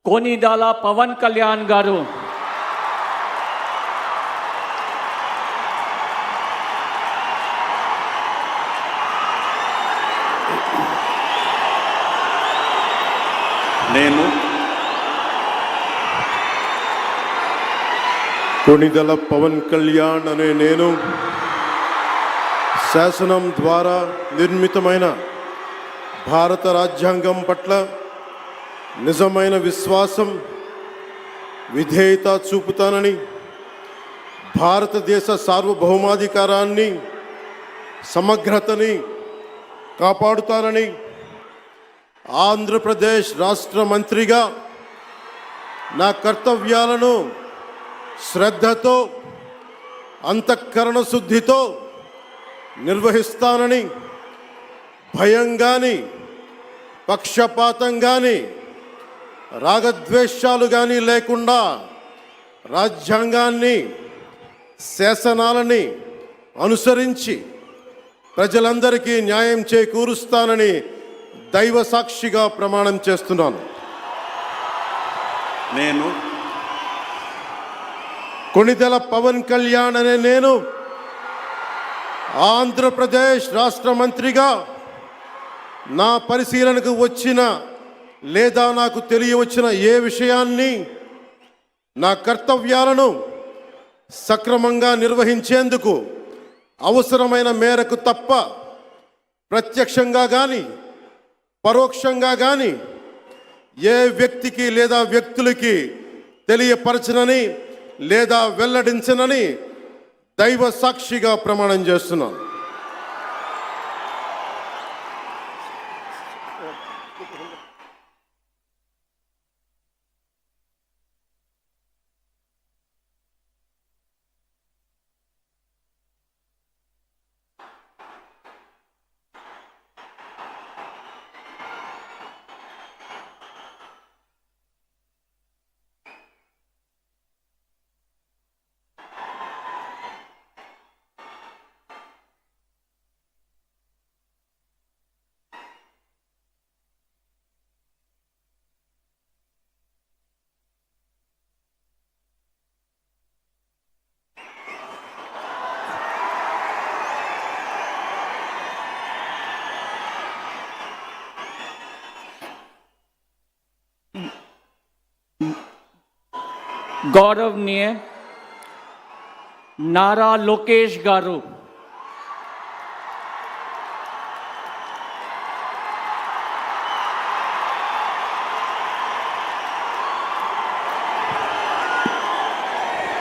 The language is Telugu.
కొనిదల పవన్ కళ్యాణ్ గారు, నేను కొనిదల పవన్ కళ్యాణ్ అనే నేను శాసనం ద్వారా నిర్మితమైన భారత రాజ్యాంగం పట్ల నిజమైన విశ్వాసం, విధేయత చూపుతానని, భారతదేశ సార్వభౌమాధికారాన్ని, సమగ్రతని కాపాడుతానని, ఆంధ్రప్రదేశ్ రాష్ట్ర మంత్రిగా నా కర్తవ్యాలను శ్రద్ధతో, అంతఃకరణ శుద్ధితో నిర్వహిస్తానని, భయం కానీ, పక్షపాతం కానీ, రాగద్వేషాలు కానీ లేకుండా రాజ్యాంగాన్ని, శాసనాలని అనుసరించి ప్రజలందరికీ న్యాయం చేకూరుస్తానని దైవ సాక్షిగా ప్రమాణం చేస్తున్నాను. నేను కొనిదెల పవన్ కళ్యాణ్ అనే నేను ఆంధ్రప్రదేశ్ రాష్ట్ర మంత్రిగా నా పరిశీలనకు వచ్చిన లేదా నాకు తెలియవచ్చిన ఏ విషయాన్ని, నా కర్తవ్యాలను సక్రమంగా నిర్వహించేందుకు అవసరమైన మేరకు తప్ప ప్రత్యక్షంగా కానీ పరోక్షంగా కానీ ఏ వ్యక్తికి లేదా వ్యక్తులకి తెలియపరచనని లేదా వెల్లడించనని దైవ సాక్షిగా ప్రమాణం చేస్తున్నాను. गौरवनीय नारा लोकेश गारू।